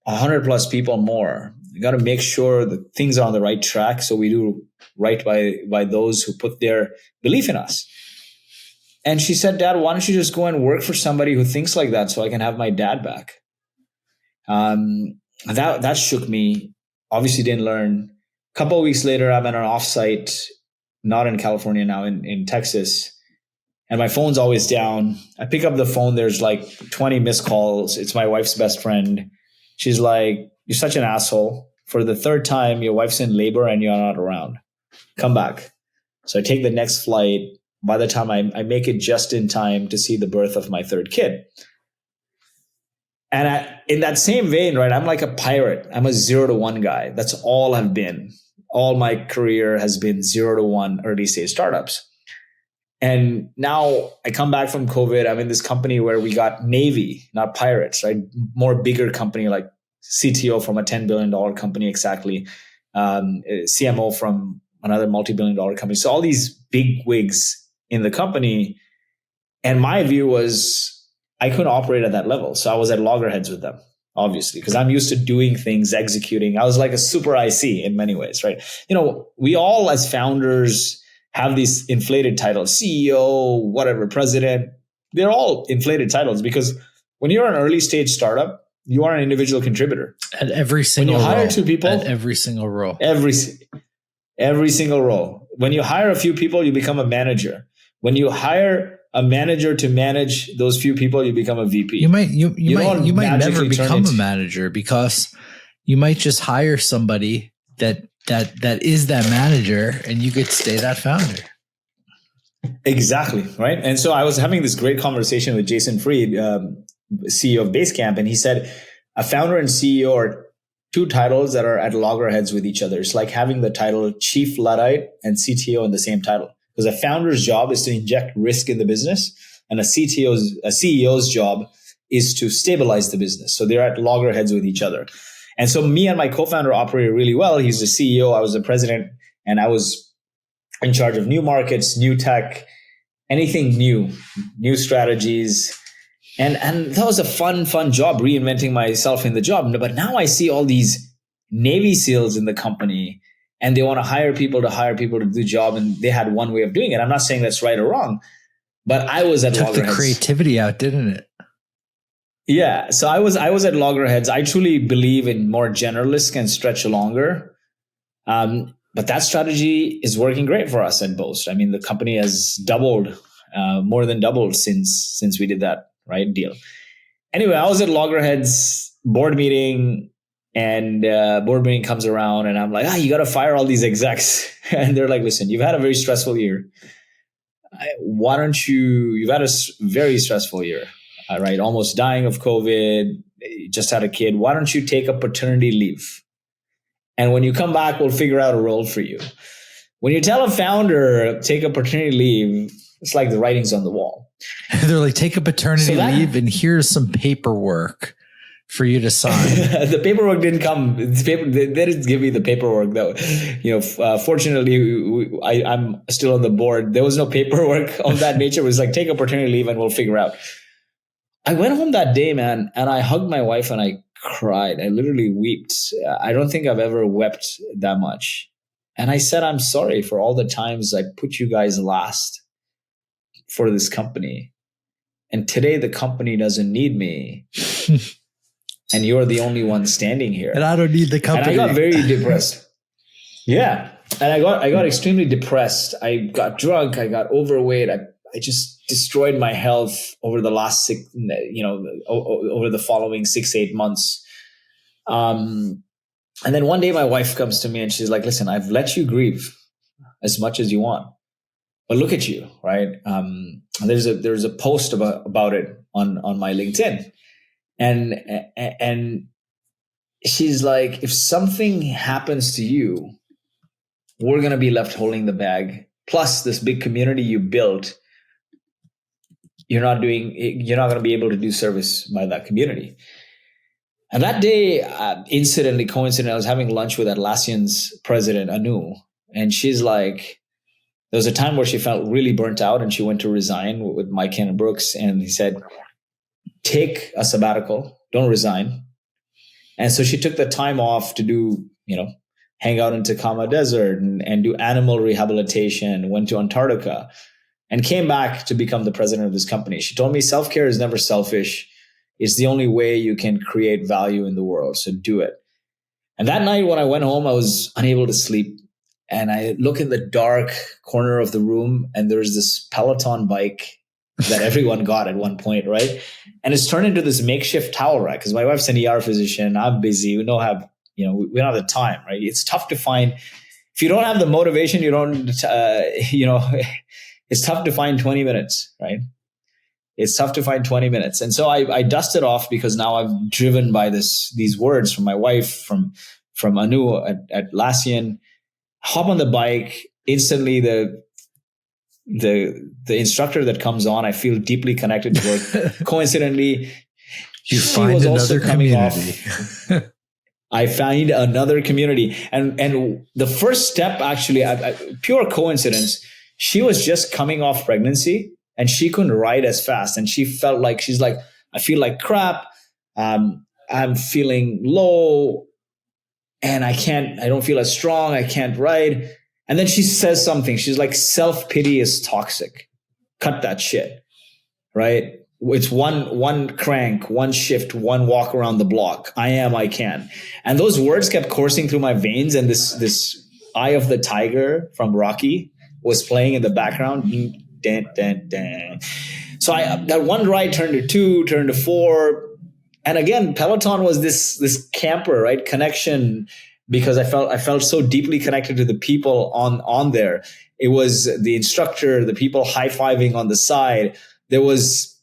100 plus people more. You got to make sure that things are on the right track. So we do right by those who put their belief in us. And she said, Dad, why don't you just go and work for somebody who thinks like that so I can have my dad back? That shook me. Obviously didn't learn. A couple of weeks later, I'm at an offsite, not in California now, in Texas. And my phone's always down. I pick up the phone. There's like 20 missed calls. It's my wife's best friend. She's like, you're such an asshole. For the third time, your wife's in labor and you're not around. Come back. So I take the next flight. By the time I make it just in time to see the birth of my third kid. And in that same vein, right, I'm like a pirate. I'm a 0 to 1 guy. That's all I've been. All my career has been 0 to 1 early stage startups. And now I come back from COVID. I'm in this company where we got Navy, not pirates, right? More bigger company, like CTO from a $10 billion company exactly, CMO from another multi-billion-dollar company. So all these big wigs in the company. And my view was I couldn't operate at that level. So I was at loggerheads with them, obviously, because I'm used to doing things, executing. I was like a super IC in many ways, right? You know, we all as founders have these inflated titles, CEO, whatever, president. They're all inflated titles because when you're an early stage startup, you are an individual contributor. At every single role. When you hire 2 people. At every single role. Every single role. When you hire a few people, you become a manager. When you hire a manager to manage those few people, you become a VP. You might never become a manager because you might just hire somebody that is that manager and you could stay that founder. Exactly. Right. And so I was having this great conversation with Jason Fried, CEO of Basecamp, and he said a founder and CEO are 2 titles that are at loggerheads with each other. It's like having the title Chief Luddite and CTO in the same title. Because a founder's job is to inject risk in the business, and a CEO's job is to stabilize the business. So they're at loggerheads with each other. And so me and my co-founder operated really well. He's the CEO, I was the president, and I was in charge of new markets, new tech, anything new strategies. And that was a fun job, reinventing myself in the job. But now I see all these Navy SEALs in the company, and they want to hire people to do the job. And they had one way of doing it. I'm not saying that's right or wrong, but I was at loggerheads. Took the creativity out, didn't it? Yeah. So I was at loggerheads. I truly believe in more generalists can stretch longer. But that strategy is working great for us at Boast. I mean, the company has doubled, more than doubled since we did that deal. Anyway, I was at loggerheads board meeting. And board meeting comes around and I'm like, you got to fire all these execs. And they're like, listen, you've had a very stressful year. You've had a very stressful year, right? Almost dying of COVID, just had a kid. Why don't you take a paternity leave? And when you come back, we'll figure out a role for you. When you tell a founder, take a paternity leave, it's like the writing's on the wall. They're like, take a paternity leave and here's some paperwork for you to sign. The paperwork didn't come. They didn't give me the paperwork though. Fortunately, I'm still on the board. There was no paperwork of that nature. It was like, take a paternity leave and we'll figure out. I went home that day, man, and I hugged my wife and I cried. I literally wept. I don't think I've ever wept that much. And I said, I'm sorry for all the times I put you guys last for this company. And today the company doesn't need me. And you're the only one standing here. And I don't need the company. And I got very depressed. Yeah. And I got extremely depressed. I got drunk. I got overweight. I just destroyed my health over the last over the following 6-8 months. And then one day my wife comes to me and she's like, listen, I've let you grieve as much as you want, but look at you, right? There's a post about it on my LinkedIn. And she's like, if something happens to you, we're going to be left holding the bag. Plus, this big community you built, you're not going to be able to do service by that community. And that day, coincidentally, I was having lunch with Atlassian's president, Anu. And she's like, there was a time where she felt really burnt out and she went to resign with Mike Cannon Brooks. And he said, take a sabbatical, don't resign. And so she took the time off to do, hang out in Tacoma Desert and do animal rehabilitation, went to Antarctica and came back to become the president of this company. She told me self-care is never selfish. It's the only way you can create value in the world. So do it. And that night when I went home, I was unable to sleep. And I look in the dark corner of the room and there's this Peloton bike that everyone got at one point, right? And it's turned into this makeshift towel rack because my wife's an ER physician. I'm busy. We don't have the time, right? It's tough to find. If you don't have the motivation, it's tough to find 20 minutes, right? It's tough to find 20 minutes. And so I dusted off because now I'm driven by these words from my wife, from Anu at Atlassian. Hop on the bike. Instantly, the instructor that comes on, I feel deeply connected to her. Coincidentally, you find another community. I find another community. And the first step, actually, pure coincidence, she was just coming off pregnancy and she couldn't ride as fast. And she felt like, she's like, I feel like crap. I'm feeling low and I don't feel as strong. I can't ride. And then she says something. She's like, self-pity is toxic. Cut that shit, right? It's one crank, one shift, one walk around the block. I can. And those words kept coursing through my veins. And this Eye of the Tiger from Rocky was playing in the background. Dun, dun, dun. So that one ride turned to 2, turned to 4. And again, Peloton was this camper, right? Connection, because I felt so deeply connected to the people on there. It was the instructor, the people high-fiving on the side. There was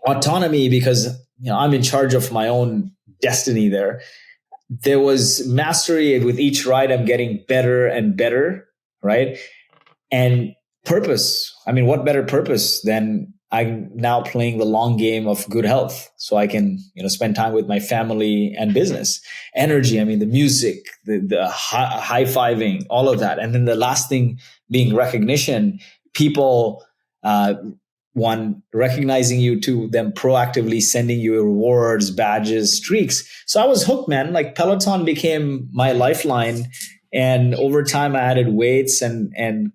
autonomy because I'm in charge of my own destiny there. There was mastery. With each ride, I'm getting better and better, right? And purpose. I mean, what better purpose than I'm now playing the long game of good health so I can, spend time with my family and business. Energy. I mean, the music, the high-fiving, all of that. And then the last thing being recognition, people, one, recognizing you, two, them proactively sending you rewards, badges, streaks. So I was hooked, man. Like Peloton became my lifeline. And over time I added weights and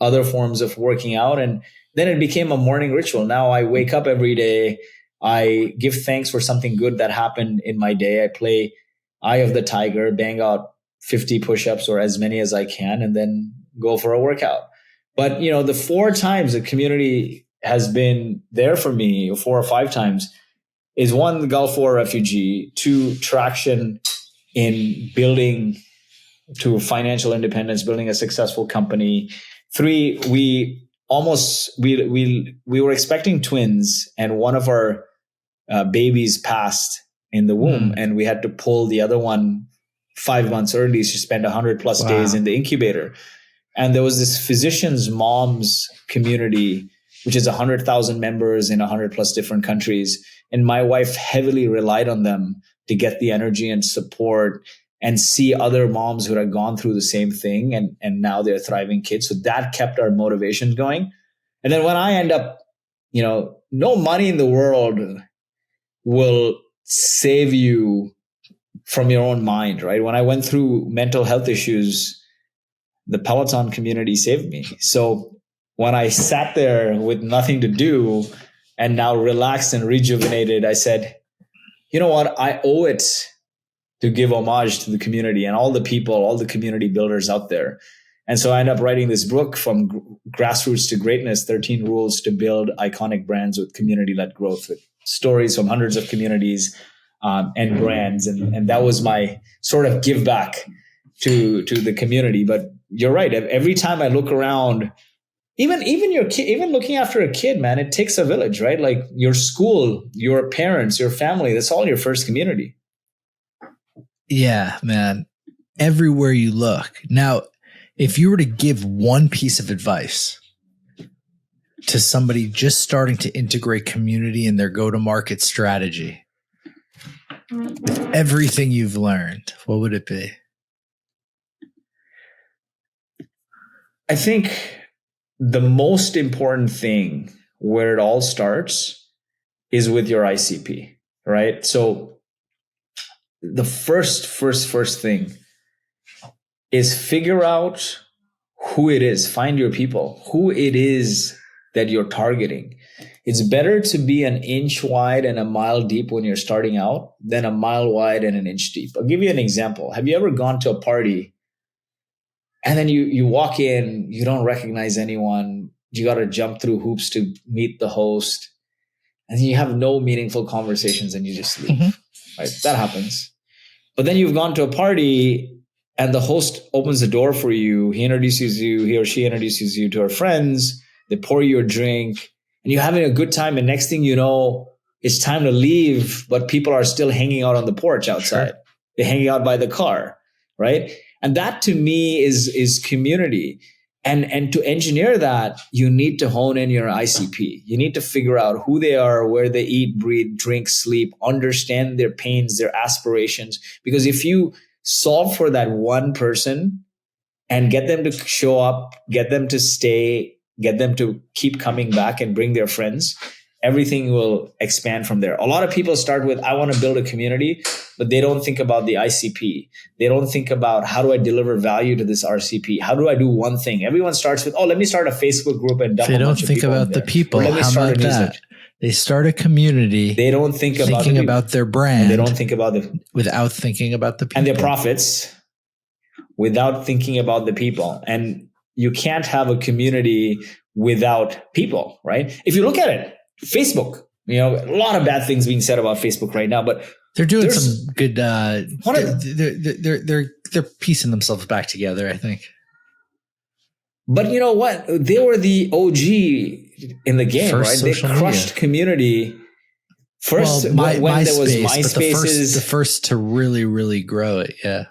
other forms of working out. And then it became a morning ritual. Now I wake up every day. I give thanks for something good that happened in my day. I play Eye of the Tiger, bang out 50 push-ups or as many as I can, and then go for a workout. But, the 4 times the community has been there for me, 4 or 5 times, is 1, the Gulf War refugee, 2, traction in building to financial independence, building a successful company. 3, we were expecting twins and one of our babies passed in the womb and we had to pull the other one 5 months early. She spent 100 plus days in the incubator. And there was this physicians moms community, which is 100,000 members in 100 plus different countries. And my wife heavily relied on them to get the energy and support and see other moms who had gone through the same thing and now they're thriving kids. So that kept our motivation going. And then when I end up, no money in the world will save you from your own mind, right? When I went through mental health issues, the Peloton community saved me. So when I sat there with nothing to do and now relaxed and rejuvenated, I said, you know what? I owe it to give homage to the community and all the people, all the community builders out there. And so I ended up writing this book, From Grassroots to Greatness, 13 Rules to Build Iconic Brands with Community-Led Growth, with stories from hundreds of communities and brands. And that was my sort of give back to the community. But you're right. Every time I look around, even your kid, even looking after a kid, man, it takes a village, right? Like your school, your parents, your family, that's all your first community. Yeah, man. Everywhere you look. Now, if you were to give one piece of advice to somebody just starting to integrate community in their go-to-market strategy, with everything you've learned, what would it be? I think the most important thing where it all starts is with your ICP, right? So the first thing is figure out who it is. Find your people, who it is that you're targeting. It's better to be an inch wide and a mile deep when you're starting out than a mile wide and an inch deep. I'll give you an example. Have you ever gone to a party and then you walk in, you don't recognize anyone, you got to jump through hoops to meet the host, and you have no meaningful conversations and you just leave, right? That happens. But then you've gone to a party and the host opens the door for you. He or she introduces you to her friends. They pour you a drink and you're having a good time. And next thing you know, it's time to leave, but people are still hanging out on the porch outside. Sure. They're hanging out by the car, right? And that to me is community. And to engineer that, you need to hone in your ICP. You need to figure out who they are, where they eat, breathe, drink, sleep, understand their pains, their aspirations. Because if you solve for that one person and get them to show up, get them to stay, get them to keep coming back and bring their friends, everything will expand from there. A lot of people start with, I want to build a community, but they don't think about the ICP. They don't think about, how do I deliver value to this RCP? How do I do one thing? Everyone starts with, let me start a Facebook group and dump a bunch of people. They don't think about the people. How about that? They start a community. They don't think about their brand. And they don't think about without thinking about the people. And their profits without thinking about the people. And you can't have a community without people, right? If you look at it, Facebook, a lot of bad things being said about Facebook right now, but they're doing some good. They're piecing themselves back together, I think. But you know what? They were the OG in the game, right? They crushed community first. When there was MySpace, the first to really, really grow it. Yeah.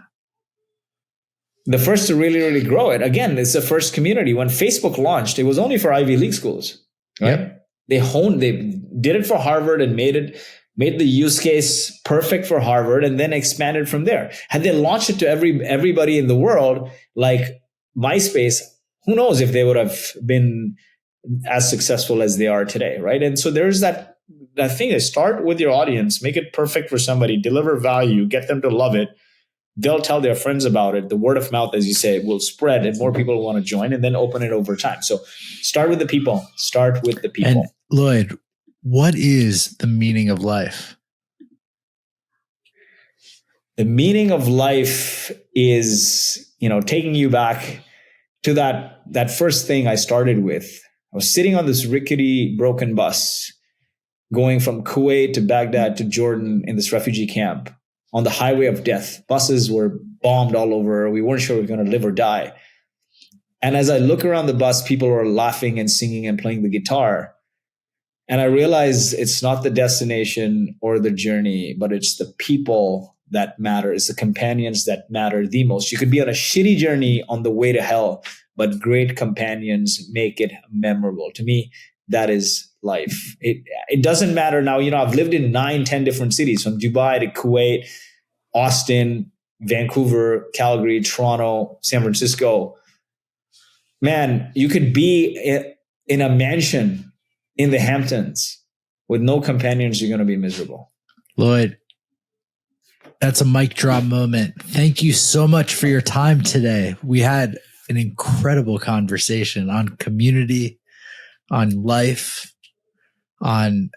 The first to really, really grow it. Again, it's the first community. When Facebook launched, it was only for Ivy League schools, right? Yep. They did it for Harvard and made the use case perfect for Harvard and then expanded from there. Had they launched it to everybody in the world, like MySpace, who knows if they would have been as successful as they are today, right? And so there's that thing is, start with your audience, make it perfect for somebody, deliver value, get them to love it. They'll tell their friends about it. The word of mouth, as you say, will spread and more people will want to join and then open it over time. So start with the people. And Lloyd, what is the meaning of life? The meaning of life is, taking you back to that first thing I started with. I was sitting on this rickety, broken bus going from Kuwait to Baghdad to Jordan in this refugee camp. On the highway of death. Buses were bombed all over. We weren't sure we were going to live or die. And as I look around the bus, people were laughing and singing and playing the guitar. And I realized it's not the destination or the journey, but it's the people that matter. It's the companions that matter the most. You could be on a shitty journey on the way to hell, but great companions make it memorable. To me, that is life. It doesn't matter now. I've lived in 9-10 different cities, from Dubai to Kuwait, Austin, Vancouver, Calgary, Toronto, San Francisco. Man, you could be in a mansion in the Hamptons with no companions. You're going to be miserable. Lloyd, that's a mic drop moment. Thank you so much for your time today. We had an incredible conversation on community, on life, on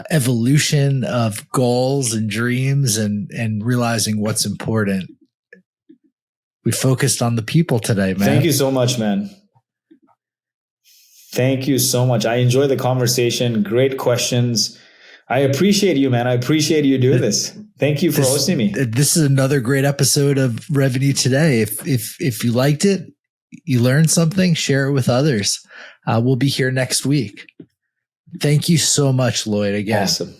evolution of goals and dreams and realizing what's important. We focused on the people today, man. Thank you so much, man. Thank you so much. I enjoyed the conversation. Great questions. I appreciate you, man. I appreciate you doing this. Thank you for hosting me. This is another great episode of Revenue Today. If you liked it, you learned something, share it with others. We'll be here next week. Thank you so much, Lloyd, again. Awesome.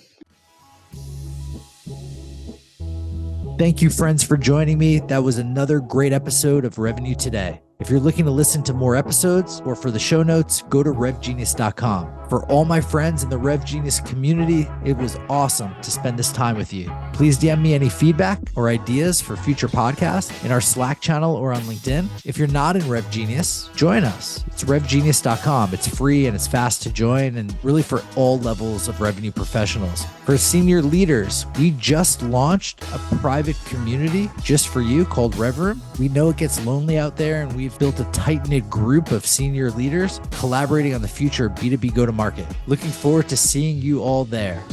Thank you, friends, for joining me. That was another great episode of Revenue Today. If you're looking to listen to more episodes or for the show notes, go to revgenius.com. For all my friends in the RevGenius community, it was awesome to spend this time with you. Please DM me any feedback or ideas for future podcasts in our Slack channel or on LinkedIn. If you're not in RevGenius, join us. It's revgenius.com. It's free and it's fast to join, and really for all levels of revenue professionals. For senior leaders, we just launched a private community just for you called RevRoom. We know it gets lonely out there, and we've built a tight-knit group of senior leaders collaborating on the future of B2B go-to-market. Looking forward to seeing you all there.